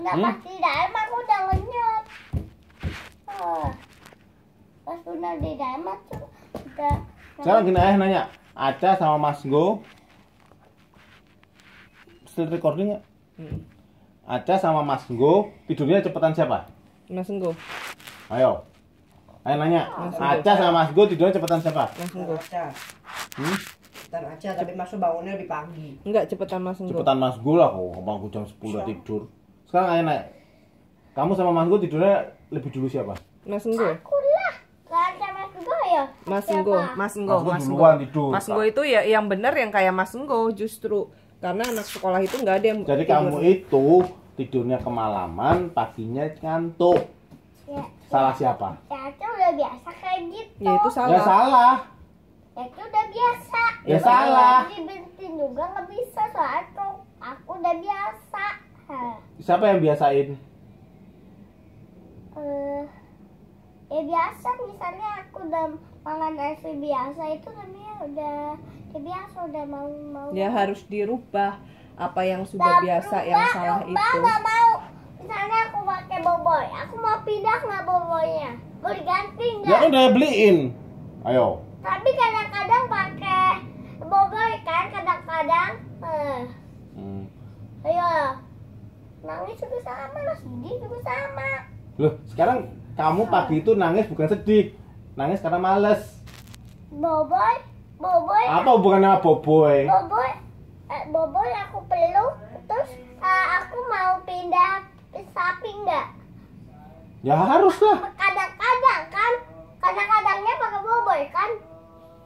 Udah pas di dalam aku udah ngenyot. Pas udah di dalam aku udah. Sekarang gini ayah nanya, Aca sama Mas Go still recording nggak? Aca sama Mas Go tidurnya cepetan siapa? Mas Enggo. Ayo. Ayah nanya, Aca sama Mas Go tidurnya cepetan siapa? Mas Enggo. Aca. Hmm? Cepetan aja, tapi masuk bangunnya lebih pagi. Enggak, cepetan Mas Enggo. Cepetan Mas Go lah kok, aku jam 10 udah tidur. Sekarang ayah nanya, kamu sama Mas Go tidurnya lebih dulu siapa? Mas Enggo. Aku lah. Kan sama juga ya. Mas Siapa? Enggo, Mas Enggo, Mas Go Mas Enggo. duluan tidur. Mas Enggo itu ya yang benar yang kayak Mas Enggo justru karena anak sekolah itu nggak ada yang Jadi tidur. kamu itu tidurnya kemalaman, paginya ngantuk. Ya, Salah siapa? ya itu udah biasa kayak gitu. Ya itu Ya salah. salah. Ya itu udah biasa. Ya salah. Dibentin juga nggak bisa soalnya tuh aku udah biasa. Siapa yang biasain? Ya biasa misalnya aku udah makan nasi biasa itu namanya udah ya biasa udah mau. Ya harus dirubah apa yang sudah biasa yang salah itu. Nggak mau. Misalnya aku pakai boboy, aku mau pindah nggak boboynya? Mau diganti Ya nggak? kan udah beliin. Ayo. Tapi kadang-kadang pakai boboy kan, kadang-kadang. Ayo, nangis juga sama, lo sedih juga sama. Loh, sekarang kamu pagi itu nangis bukan sedih. Nangis karena males. Boboy, Apa hubungannya sama Boboy? boboy aku peluk, terus aku mau pindah sapi nggak? Ya harus lah. Kadang-kadang kan, kadang-kadangnya pakai boboy kan?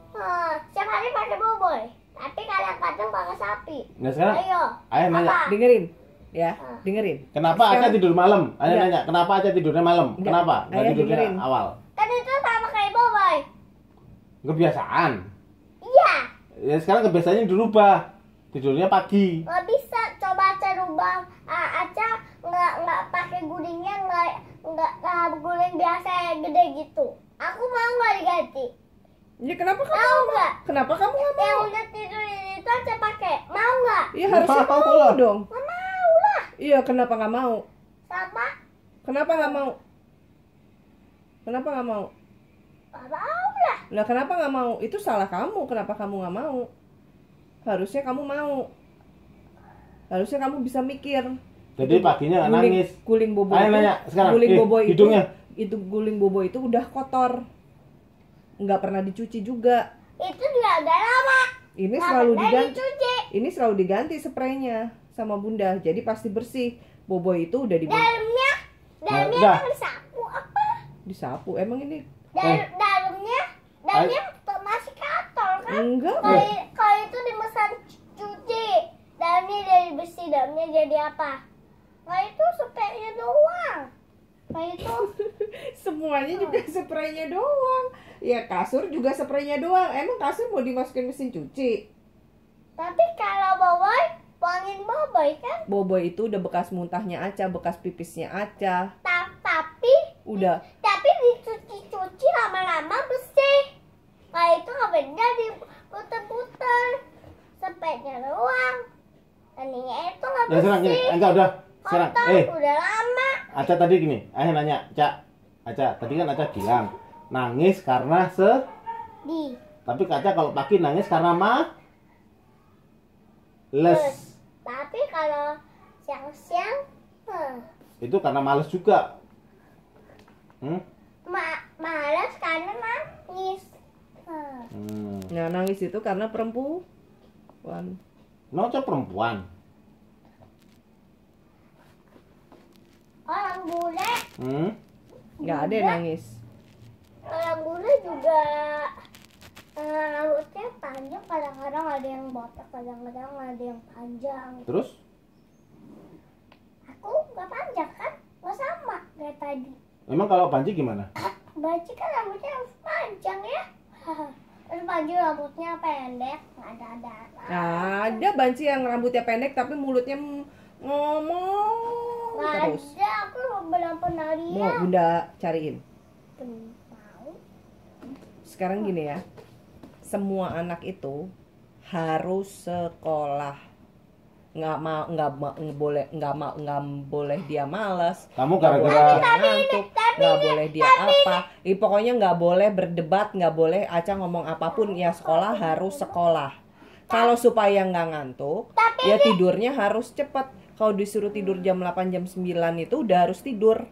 Setiap hari pakai boboy, tapi kadang-kadang pakai sapi. Nah sekarang Ayo, ayah nanya, apa? Dengerin. Ya, dengerin. kenapa Aca Sekarang- tidur malam? Ayah Enggak. nanya, kenapa Aca tidurnya malam? Enggak. Kenapa? Nggak Ayah tidurnya dengerin. awal? Kan itu sama kayak boboy. Kebiasaan. Iya, Ya sekarang kebiasaannya dirubah. Tidurnya pagi. nggak bisa. Coba Aca rubah. Aca nggak pakai gulingnya, nggak guling biasa yang gede gitu. Aku mau nggak diganti? Ya kenapa kamu? Mau nggak? Kenapa kamu nggak Yang mau? udah tidur itu Aca pakai. Mau nggak? Ya harusnya Mau mau lah. dong. Nggak mau lah. Iya, kenapa nggak mau? Sama Kenapa nggak mau? Kenapa nggak mau? nggak mau lah. Nah, kenapa nggak mau? Itu salah kamu. Kenapa kamu nggak mau? Harusnya kamu mau. Harusnya kamu bisa mikir. Jadi paginya nggak nangis. Guling bobo Ayah itu. nanya sekarang, Guling bobo itu. hidungnya. Itu guling bobo itu udah kotor. Nggak pernah dicuci juga. Itu juga udah lama. Ini Nggak selalu pernah diganti. dicuci. Ini selalu diganti spraynya sama Bunda. Jadi pasti bersih. Bobo itu udah Dalamnya udah. emang disapu apa? disapu. Emang ini Dalamnya masih kotor kan? enggak. Kalau itu dimesan cuci, dalamnya jadi bersih, dalamnya jadi apa? Kalau itu spraynya doang. Kalau itu Semuanya juga spraynya doang. Ya kasur juga spraynya doang. Emang kasur mau dimasukin mesin cuci? tapi kalau boboy, buangin boboy kan? Bobo itu udah bekas muntahnya Aca, bekas pipisnya Aca. Tapi Udah. dicuci-cuci lama-lama bersih. Kalau itu nggak beda diputer-puter, spraynya doang. Ininya itu nggak Ya sekarang gini, bersih. enggak udah. Sekarang, Kotor, udah lama. Aca tadi gini, ayah nanya, Aca, tadi kan Aca bilang nangis karena tapi Aca kalau pagi nangis karena males. Tapi kalau siang-siang, Itu karena males juga. malas karena nangis. Nah, nangis itu karena perempuan. Aca perempuan. Orang bule, Nggak ada yang nangis. orang bule juga rambutnya panjang, kadang-kadang ada yang botak, kadang-kadang ada yang panjang. Terus? Aku nggak panjang kan, nggak sama kayak tadi. Emang kalau Panji gimana? Banci kan rambutnya panjang ya. Terus Panji rambutnya pendek, nggak ada. Nah, ada banci yang rambutnya pendek tapi mulutnya ngomong Nggak terus. ada, aku belum pernah Mau lihat. Bunda cariin. Mau. Sekarang gini ya. Semua anak itu harus sekolah. nggak boleh dia malas. Kamu Nggak boleh gara-gara dia ngantuk, nggak boleh dia apa. Pokoknya nggak boleh berdebat, nggak boleh Aca ngomong apapun. Ya sekolah harus sekolah. Kalau supaya nggak ngantuk, ya tidurnya harus cepat. Kalau disuruh tidur jam 8 jam 9 itu udah harus tidur.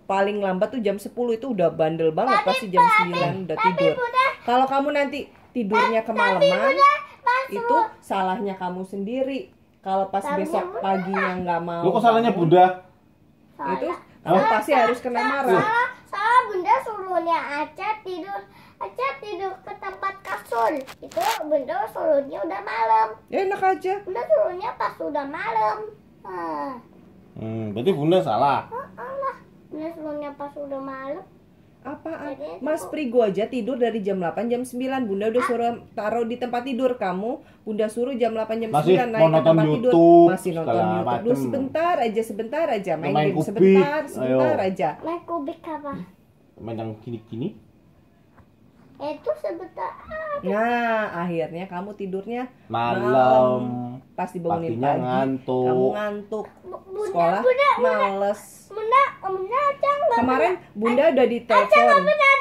Paling lambat tuh jam 10 itu udah bandel banget pasti jam 9 udah tidur. Kalau kamu nanti tidurnya kemalaman, itu salahnya kamu sendiri. Kalau pas besok paginya nggak mau. Lu kok salahnya Bunda? Itu kamu pasti harus kena marah. Salah Bunda suruhnya Aca tidur ke tempat kasur. Itu Bunda suruhnya udah malam. Ya enak aja. Bunda suruhnya pas udah malam. Berarti Bunda salah. Allah, Bunda suruhnya pas udah malam. Apaan? Mas Prigo aja tidur dari jam 8 jam 9. Bunda udah suruh taruh di tempat tidur kamu. Bunda suruh jam 8 jam 9 Masih naik mau ke nonton tempat tidur. YouTube, Masih nonton segala YouTube dulu macem. sebentar aja. Main Main game kubik. sebentar Ayo. aja. Main kubik apa? Main yang gini-gini. Itu sebentar. Nah, akhirnya kamu tidurnya Malam. Pas dibangunin Paginya pagi, ngantuk. kamu ngantuk. Bunda, Sekolah males. Bunda Aca nggak Kemarin Bunda udah Aca nggak ditelepon. pernah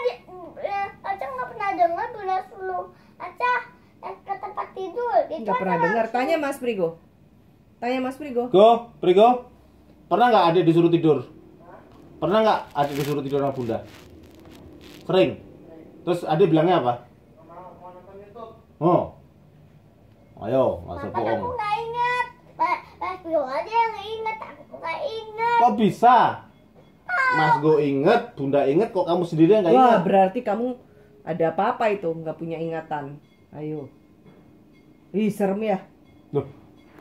Aca nggak pernah dengar Bunda suruh Aca ke tempat tidur. Itu Nggak pernah Aca dengar. langsung- Tanya Mas Prigo. Tanya Mas Prigo. Go, Prigo. Pernah nggak adik disuruh tidur? Pernah nggak adik disuruh tidur sama Bunda? Sering. Terus adik bilangnya apa? Oh. Ayo, nggak usah Papa aku bohong. nggak ingat. Pas Bro aja yang ingat, aku nggak ingat. Kok bisa? Mas Go inget, Bunda inget, kok kamu sendiri yang nggak Wah, inget? berarti kamu ada apa-apa itu, nggak punya ingatan. Ayo. Ih, serem ya. Loh,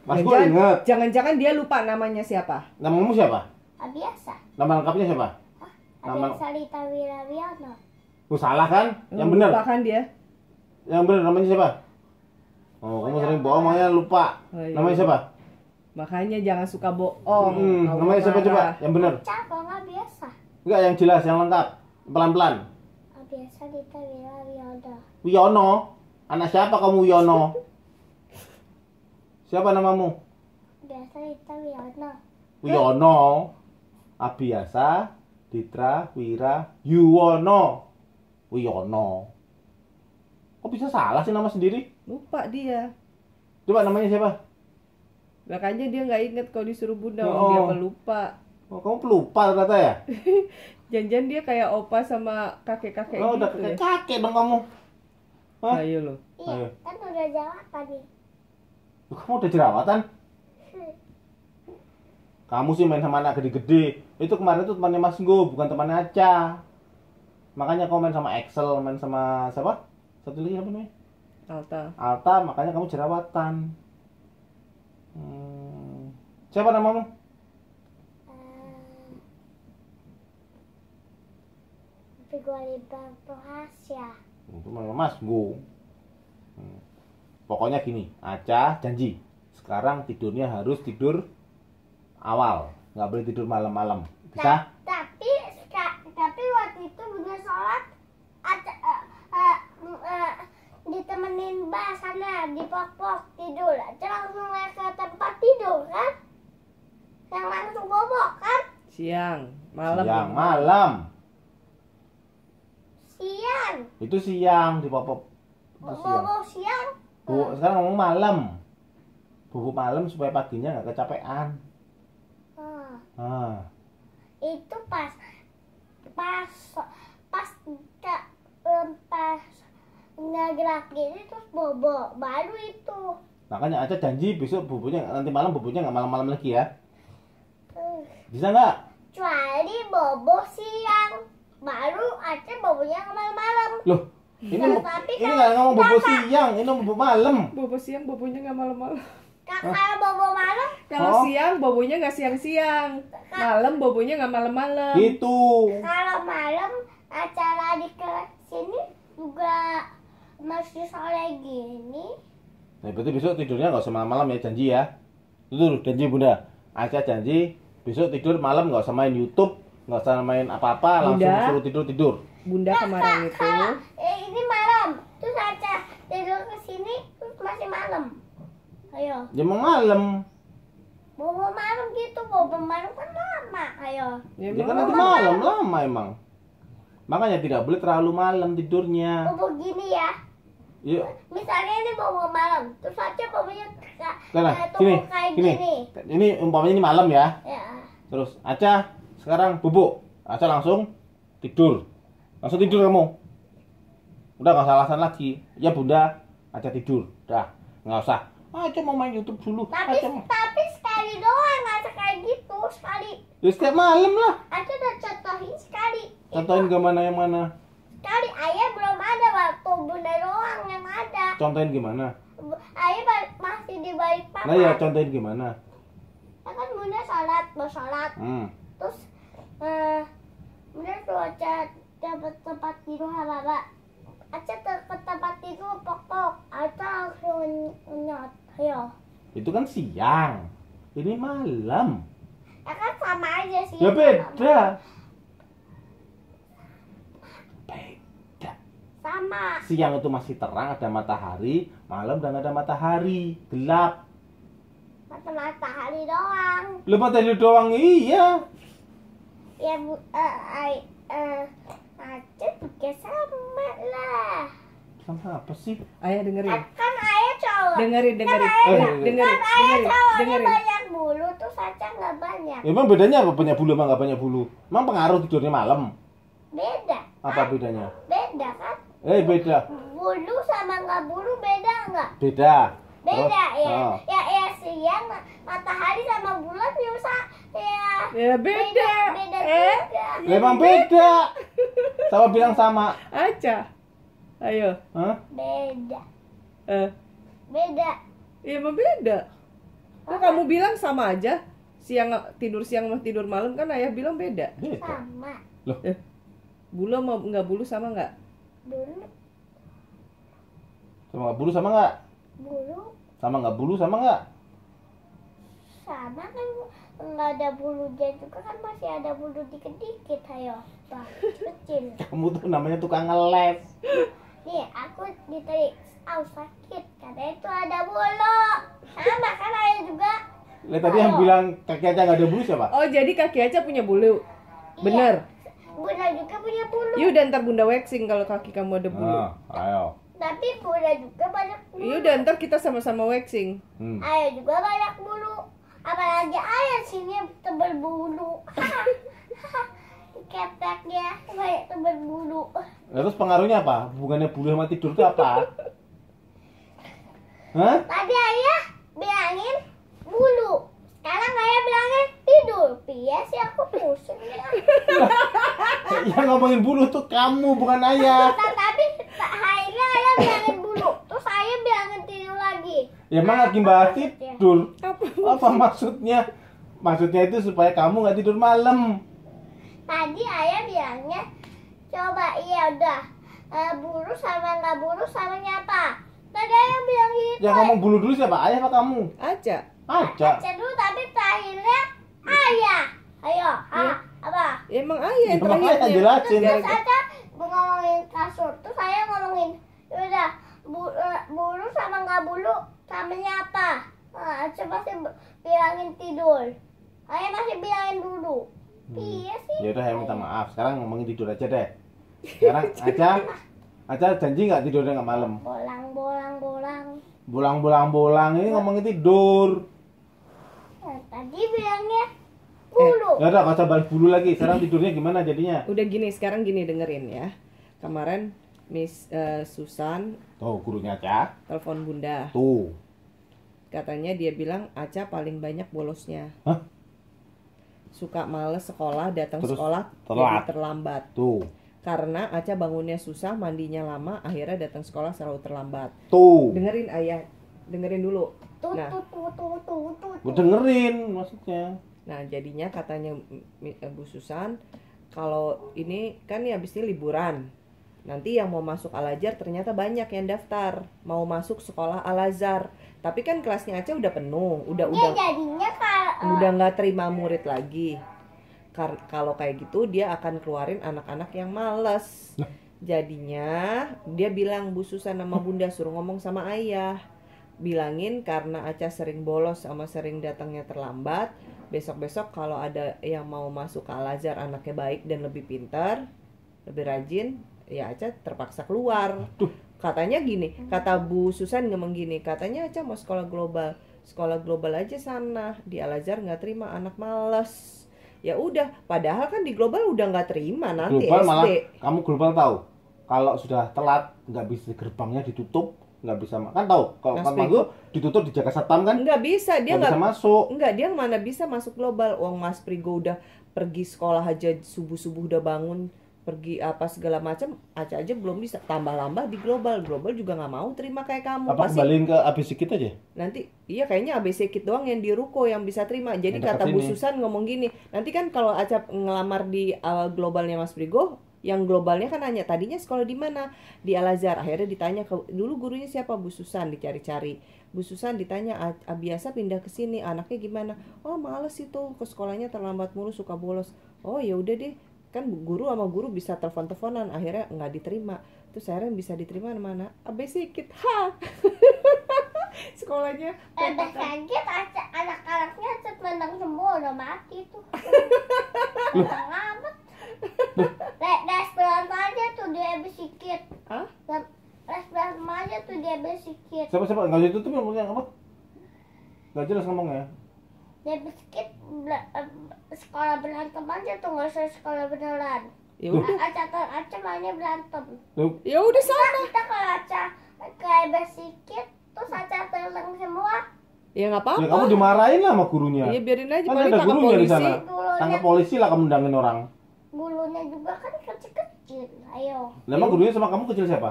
Mas Go inget. Jangan-jangan dia lupa namanya siapa. Namamu siapa? Biasa. Nama lengkapnya siapa? Ada Salita Wirawiana. Oh, salah kan? Yang benar. Lupa kan dia? Yang benar namanya siapa? Oh, kamu sering bohong makanya lupa. Oh, iya. Namanya siapa? Makanya jangan suka bohong. Allah Namanya siapa coba? marah. Yang benar. Aca kok nggak biasa. Enggak, yang jelas, yang lengkap. Pelan-pelan. Biasa Salita Wirawiana. Wiyono. Anak siapa kamu Wiyono? Siapa namamu? Biasa Salita Wirawiana. Wiyono. Abiasa Ditra Wira Yuwono. Wiyono. Kok bisa salah sih nama sendiri? Lupa dia. Coba namanya siapa? Makanya dia nggak inget kalau disuruh Bunda, Oh. dia pelupa. Oh, kamu pelupa ternyata ya? Jangan-jangan dia kayak opa sama kakek-kakek Oh, gitu udah ya. kakek dong kamu. Hah? Ayo lo. Iya, Ayo. kan udah jawab tadi. Kamu udah jerawatan? Kamu sih main sama anak gede-gede. Itu kemarin tuh temannya Mas Go, bukan temannya Aca. Makanya kamu main sama Excel, main sama siapa? Satu lagi apa namanya? Alta. Alta, makanya kamu jerawatan. Siapa namamu? Pigualiban Prohasya. Itu namanya Mas Go. Pokoknya gini, Aca janji. Sekarang tidurnya harus tidur awal, nggak boleh tidur malam-malam. Bisa? Tapi waktu itu Bunda sholat ditemenin Mbak sana di pok tidur. Aca langsung naik ke tempat tidur kan? Yang langsung bobok kan? Siang, malam. Siang, malam. Siang. Itu siang di popok. Itu siang. Bobok siang. Sekarang ngomong malam. Bubuk malam supaya paginya nggak kecapean. Itu pas nggak gerak gini terus bobok baru itu. Makanya Aca janji besok bubuknya nanti malam bubuknya nggak malam-malam lagi ya. Bisa nggak? Kecuali bobok siang baru Aca boboknya ke malam-malam. Loh, ini Nah, tapi ini kan- nggak ngomong bubuk siang, ini bubuk malam. Bobo siang, bobonya nggak malam-malam. Kalau bobok malam Kalau Oh. siang, bobonya nggak siang-siang. Malam, bobonya nggak malam-malam. Itu. kalau malam acara di ke sini juga masih sore gini. Nah, berarti besok tidurnya nggak usah malam-malam ya, janji ya. Itu janji Bunda. Aca janji besok tidur malam nggak usah main YouTube, nggak usah main apa-apa, langsung Bunda. suruh tidur. Bunda kemarin itu Ini malam terus Aca tidur ke sini terus masih malam. Ayo. Ya mau malam. Bobo malam gitu, bobo malam kan lama. Ayo. Ya, Ya kan emang nanti malam lama emang. Makanya tidak boleh terlalu malam tidurnya. Bobo gini ya. Yuk, Misalnya ini bobo malam, terus aja bobonya karena tumbuh kayak gini. gini. Ini umpamanya ini malam ya. Ya. Terus Aca sekarang bubuk. Aca langsung tidur. Langsung tidur kamu. Udah nggak usah alasan lagi. Ya Bunda, Aca tidur. Udah, nggak usah. Aca mau main YouTube dulu. Tapi Aca mau. tapi sekali doang nggak kayak gitu sekali. Ya setiap malam lah. Aku udah contohin sekali. Contohin gimana yang mana? Sekali ayah belum ada waktu bunda doang yang ada. Contohin gimana? Ayah masih di balik papan. Nah ya contohin gimana? Ya kan bunda mau sholat. Terus bunda tuh aja dapat tempat tidur sama bapak. Aca ke tempat tidur pokok. Aca langsung nyot. Ayo. Itu kan siang. Ini malam. Ya kan sama aja sih. Ya beda. Beda. Sama. Siang itu masih terang, ada matahari. Malam dan ada matahari, gelap. Matahari doang. Lu matahari doang, iya. Ya bu, Aca juga sama lah. Sama apa sih? Ayah dengerin. Kan ayah cowok. Dengerin. Kan ayah cowoknya banyak bulu, terus Aca nggak banyak. Emang bedanya apa banyak bulu emang nggak banyak bulu? Emang pengaruh tidurnya malam? Beda. Apa bedanya? Beda kan? Beda. Bulu sama nggak bulu beda nggak? Beda. Beda Terus? ya. Oh. Ya siang matahari sama bulan bisa ya. Ya beda. Beda juga. Ya, emang beda. Sama bilang sama. Aca. Ayo. Hah? Beda. Beda. Ya emang beda. Kok kamu bilang sama aja? Tidur siang sama tidur malam kan ayah bilang beda. Beda. Sama. Loh, Bulu sama nggak bulu sama nggak? Dulu sama nggak bulu sama nggak? bulu Sama nggak bulu sama nggak? sama kan nggak ada bulunya juga kan masih ada bulu dikit-dikit ayo Pak, kecil. Kamu tuh namanya tukang ngeles. Nih aku diterik sakit karena itu ada bulu sama kan ayah juga. Lihat tadi yang bilang kaki aja nggak ada bulu siapa? Oh jadi kaki Aca punya bulu. Bener. Bunda juga punya bulu Yaudah ntar bunda waxing kalau kaki kamu ada bulu. Ayo. tapi bunda juga banyak bulu. Yaudah ntar kita sama-sama waxing. Ayah juga banyak bulu apalagi ayah sini tebal bulu. Keteknya banyak tebal bulu. Terus pengaruhnya apa? Hubungannya bulu sama tidur itu apa? Hah? Tadi ayah bilangin bulu, sekarang ayah bilangin tidur. Iya sih aku pusing ya. Yang ngomongin bulu tuh kamu bukan ayah. Tapi akhirnya ayah bilangin bulu, terus ayah bilangin tidur lagi. Ya emang lagi bahas tidur. Apa maksudnya? Maksudnya itu supaya kamu nggak tidur malam. Tadi ayah bilangnya coba iya udah bulu sama nggak bulu sama nyapa. Tadi ayah bilang gitu. Yang ngomong bulu dulu siapa? Ayah apa kamu? Aca. Aja. Baca dulu tapi terakhirnya ayah. Ayo, apa? Ya, emang ayah yang Emang terakhir. ayah jelasin. Terus aja ngomongin kasur, terus saya ngomongin udah bulu sama nggak bulu samanya apa? Coba sih bilangin tidur. Ayah masih bilangin dulu. Iya sih. Ya udah, saya minta maaf. Sekarang ngomongin tidur aja deh. Sekarang Aca janji nggak tidurnya nggak malam? Bolang ini ngomongin tidur. Tadi bilangnya bulu. Ya udah, nggak usah bahas bulu lagi. Sekarang tidurnya gimana jadinya? Udah gini, sekarang gini dengerin ya. Kemarin Miss Susan Tuh gurunya Aca. telepon bunda. Tuh. Katanya dia bilang Aca paling banyak bolosnya. Hah? Suka males sekolah, datang Terus sekolah telat. jadi terlambat. Tuh. Karena Aca bangunnya susah, mandinya lama, akhirnya datang sekolah selalu terlambat. Tuh. Dengerin ayah, dengerin dulu. Tut Nah. tut tut tut tut tut. Gue dengerin maksudnya. Nah, jadinya katanya Bu Susan, kalau ini kan ya habis ini liburan. Nanti yang mau masuk Al-Azhar ternyata banyak yang daftar mau masuk sekolah Al-Azhar. Tapi kan kelasnya Aca udah penuh, Ya jadinya kalau udah nggak terima murid lagi. Kalau kayak gitu dia akan keluarin anak-anak yang males. Jadinya dia bilang Bu Susan sama Bunda suruh ngomong sama ayah. bilangin karena Aca sering bolos sama sering datangnya terlambat. Besok-besok kalau ada yang mau masuk ke Al-Azhar anaknya baik dan lebih pintar, lebih rajin, ya Aca terpaksa keluar. Katanya gini, kata Bu Susan ngomong gini, katanya Aca mau sekolah global aja sana, di Al-Azhar nggak terima, anak males. Ya udah, padahal kan di global udah nggak terima nanti Global SD. malah kamu global tahu kalau sudah telat nggak bisa, gerbangnya ditutup, nggak bisa kan tahu kalau Mas kan Manggu ditutup dijaga satpam kan, Nggak bisa, dia nggak bisa masuk. Enggak, dia mana bisa masuk global. Uang Mas Prigo udah pergi sekolah aja subuh-subuh udah bangun, pergi apa segala macam, Aca aja belum bisa. Tambah-lambah di global juga nggak mau terima kayak kamu. Apa Pasti kembaliin ke ABC Kit aja? nanti iya kayaknya ABC Kit doang yang di ruko yang bisa terima. Jadi Yang dekat kata Bu sini. Susan ngomong gini, nanti kan kalau Aca ngelamar di globalnya Mas Prigo, yang globalnya kan nanya tadinya sekolah di mana, di Al-Azhar. Akhirnya ditanya ke dulu gurunya siapa, Bu Susan, dicari-cari. Bu Susan ditanya, biasa pindah ke sini, anaknya gimana? Oh males itu, ke sekolahnya terlambat mulu, suka bolos. Oh ya udah deh, kan guru sama guru bisa telepon-teleponan. Akhirnya nggak diterima. Terus akhirnya bisa diterima mana? ABC Kit. Ha. Sekolahnya sakit anak-anaknya cet menang semua udah mati tuh. Menang amat. Les berantem aja tuh dia bersikit. Hah? Les berantem aja tuh dia bersikit. Siapa nggak usah tutup ngomongnya apa? Nggak jelas ngomongnya. Dia bersikit sekolah berantem aja tuh, nggak usah sekolah beneran. ya udah. Aca mainnya berantem. Ya udah sana. Kita kalau Aca kayak bersikit terus Aca telang semua. Ya nggak apa-apa. Ya kamu dimarahin lah sama gurunya. Iya biarin aja, Kan paling ada tangkap gurunya di polisi. sana. Tangkap polisi lah kamu undangin orang. Bulunya juga kan kecil-kecil. Ayo. Lah emang gurunya sama kamu kecil siapa?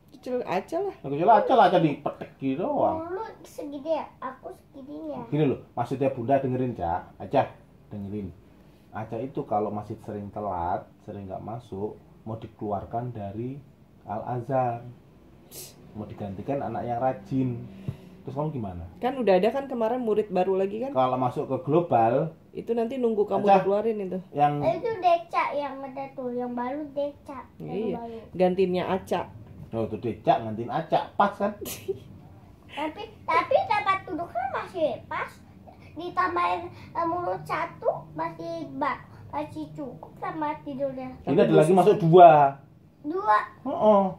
Kecil aja lah. Yang kecil aja lah, aja dipetek gitu doang. Bulu segini ya, aku segininya. Gini loh, maksudnya Bunda dengerin Ca, aja dengerin. Aca itu kalau masih sering telat, sering nggak masuk, mau dikeluarkan dari Al-Azhar, mau digantikan anak yang rajin. Terus kamu gimana? Kan udah ada kan kemarin murid baru lagi kan? Kalau masuk ke global, Itu nanti nunggu kamu Aca. dikeluarin itu. yang Itu Deca yang ada tuh, yang baru Deca. Yang Iya. baru. Gantinya Aca. oh itu Decak ngantin Aca, pas kan? Tapi tempat duduknya masih pas. Ditambahin mulut satu masih cukup sama tidurnya. Ini ada lagi masuk 2. Dua Bu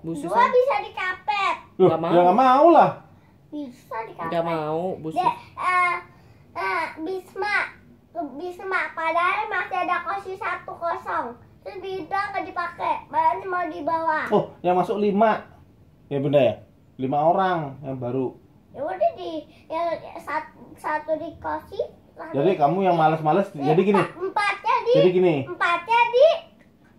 dua Susan bisa dikapet. Loh, Nggak mau. ya nggak mau lah. Bisa dikapet. nggak mau, Bu De, Susan. Bisma padahal masih ada kursi 1 kosong. Terus bidang nggak dipakai, badannya mau dibawa. Oh, yang masuk 5. Ya Bunda ya? 5 orang yang baru. Ya udah yang satu di kursi. Jadi kamu yang males-males, jadi gini. Empatnya di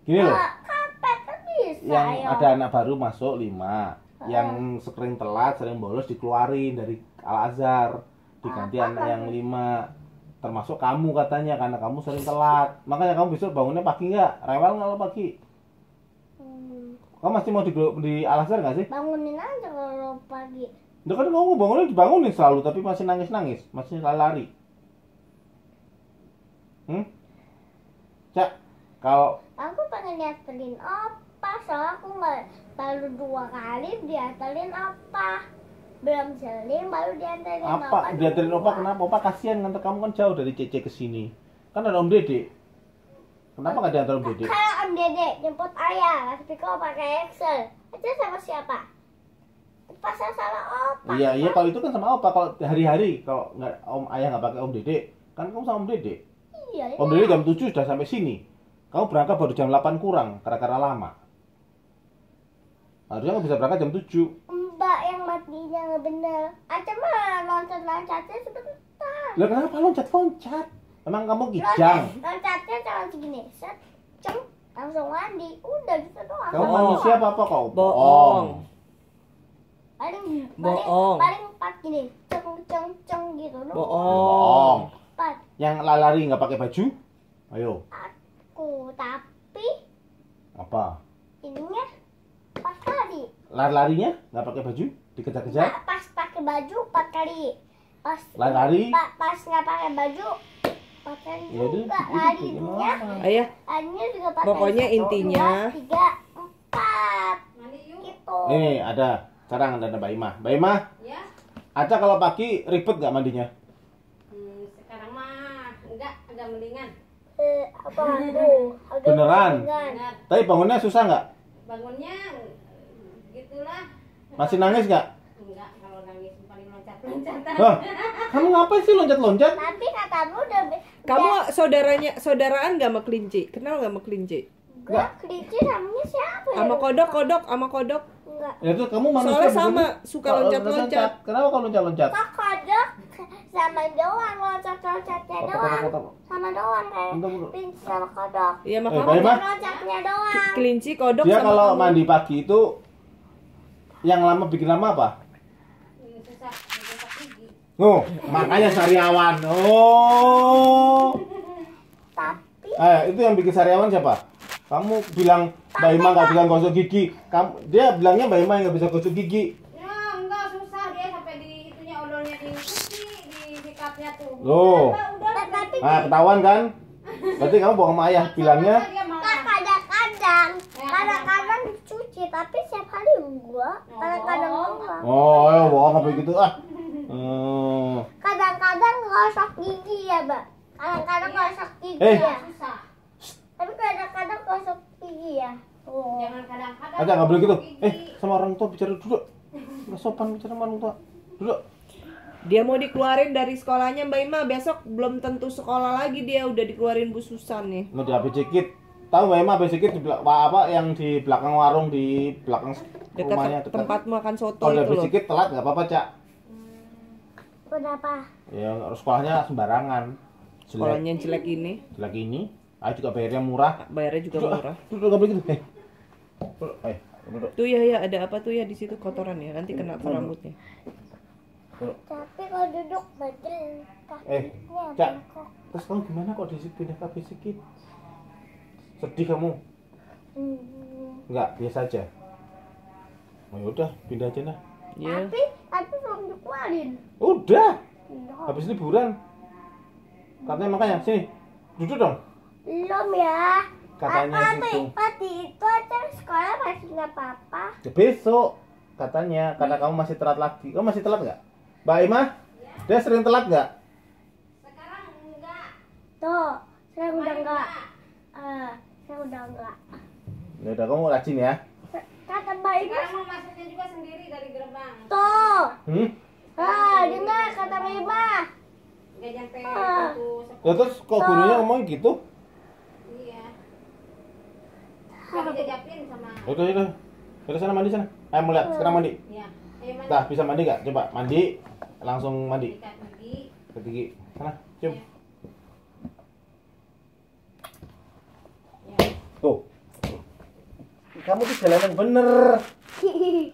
Gini loh. kapet kan bisa. Yang ayo. ada anak baru masuk 5. Yang sering telat, sering bolos dikeluarin dari Al-Azhar, diganti anak yang 5. Termasuk kamu katanya karena kamu sering telat. Makanya kamu besok bangunnya pagi nggak? Rewel nggak lo pagi? Kamu masih mau di Al-Azhar nggak sih? Bangunin aja kalau pagi. Udah kan kamu bangunnya dibangunin selalu tapi masih nangis-nangis, masih lari-lari. Cak, kalau Aku pengen dianterin opa, soalnya aku nggak baru 2 kali dianterin opa. Belum seling baru dianterin opa. apa dianterin opa, kenapa? Opa kasihan nganter kamu kan jauh dari Cece ke sini. Kan ada Om Dede. Kenapa nggak diantar Om Dede? Kalau Om Dede jemput ayah, tapi kau pakai Excel. Aja sama siapa? Pasal salah opa. Iya, kalau itu kan sama opa. Kalau hari-hari kalau nggak ayah nggak pakai Om Dede, kan kamu sama Om Dede. Iya. Om Dede jam 7 sudah sampai sini. Kamu berangkat baru jam 8 kurang, karena lama. Harusnya kamu bisa berangkat jam 7. Mbak yang matinya nggak bener. Aja mah loncat-loncatnya sebentar. Lah kenapa loncat-loncat? Emang kamu kijang? Loncatnya jangan segini. Set, ceng, langsung mandi. Udah gitu doang. Kamu manusia apa kau? Bohong. Paling Bohong. paling 4 gini. Ceng gitu doang. Bohong. 4. Yang lari nggak pakai baju? Ayo. Tapi Apa? ininya pas kali. Lari-larinya nggak pakai baju? Dikejar-kejar? Pas pakai baju 4 kali. Pas Lari? pas nggak pakai baju 4 kali Ya udah, juga. itu Larinya Ayah, larinya juga pakai Pokoknya 1, intinya- 2, 3, 4 gitu. Nih ada Sekarang ada Mbak Ima. Mbak Ima, Ya. Aca kalau pagi ribet nggak mandinya? Sekarang mah enggak, agak mendingan. Apa aku? Beneran? Benar. Tapi bangunnya susah nggak? Bangunnya gitulah. Masih nangis nggak? Enggak, kalau nangis paling loncat-loncatan. Wah, kamu ngapain sih loncat-loncat? Tapi katamu udah Kamu saudaraan nggak sama kelinci? Kenal nggak sama kelinci? enggak kelinci namanya siapa ya? Sama kodok, sama kodok. Enggak. Ya itu kamu manusia. Soalnya bukan sama, sih? suka Kok loncat-loncat. Kenapa kamu loncat-loncat? Kok kodok sama doang loncat-loncatnya doang. Sama doang kayak Bentar, bentar. kelinci sama kodok. Iya Mbak makanya Ima, Loncatnya doang. kelinci, kodok dia sama kalau kamu. mandi pagi itu yang lama bikin lama apa? Susah, susah gigi. Oh, makanya sariawan. Oh. Tapi Itu yang bikin sariawan siapa? Kamu bilang Mbak Ima nggak bisa gosok gigi. Dia bilangnya Mbak Ima yang nggak bisa gosok gigi. Ya, enggak susah dia sampai di itunya odolnya dicuci, di sikatnya tuh. Loh. Udah. tapi Nah, ketahuan kan? Berarti kamu bohong sama ayah. Bilangnya Dia malah. kadang-kadang dicuci tapi setiap hari enggak. Kadang-kadang enggak. oh, ya bohong apa gitu ah. Oh. Kadang-kadang gosok gigi ya, Mbak. Kadang-kadang gosok gigi Eh. ya. Susah. Tapi kadang-kadang gosok gigi ya. Oh. Jangan kadang-kadang. Aja nggak boleh gitu. gigi. Sama orang tua bicara duduk. Nggak sopan bicara sama orang tua. Duduk. Dia mau dikeluarin dari sekolahnya Mbak Ima. Besok belum tentu sekolah lagi, dia udah dikeluarin Bu Susan nih. Mau di ABC Kid. Tahu Mbak Ima ABC Kid di apa yang di belakang warung di belakang rumahnya Dekat tempat makan soto Kalau di itu ABC loh. Kid telat nggak apa-apa, Cak. Kenapa? Ya sekolahnya sembarangan. Jelek. Sekolahnya jelek ini, Jelek ini. Juga bayarnya murah. bayarnya juga Duduk, murah. Duduk nggak boleh gitu. Duduk. Duduk. Tuh ya ada apa tuh ya di situ kotoran ya, nanti kena ke rambutnya. Tapi kalau duduk betul kakinya Cak. bengkok. Terus kamu gimana kok pindah ke ABC Kid? Sedih kamu? Enggak, biasa aja. Oh yaudah, pindah aja nah. Ya. Tapi belum dikeluarin. Udah, Belum. habis liburan. Katanya makanya sini, duduk dong. Belum ya. Katanya gitu. Pati itu aja sekolah masih nggak apa-apa. Ya, besok katanya karena kamu masih telat lagi. Kamu masih telat nggak? Mbak Ima, dia sering telat nggak? Sekarang enggak. Tuh, saya udah Kemarin enggak. Saya udah enggak. Ya udah kamu rajin ya. Kata Mbak Ibu. Sekarang mau masuknya juga sendiri dari gerbang. Tuh. Hmm? Dengar kata Mbak Ibu. Enggak nyampe Ah. satu Ya, terus kok gurunya ngomong gitu? Iya. Enggak dijajapin sama. Udah, udah. Udah sana mandi sana. Ayo mau lihat, sekarang mandi. Iya. Ayo mandi. Nah, bisa mandi nggak? Coba mandi, langsung mandi. Sikat gigi. Ke gigi. Sana, cium. Ya. Tuh. Kamu tuh jalan yang bener.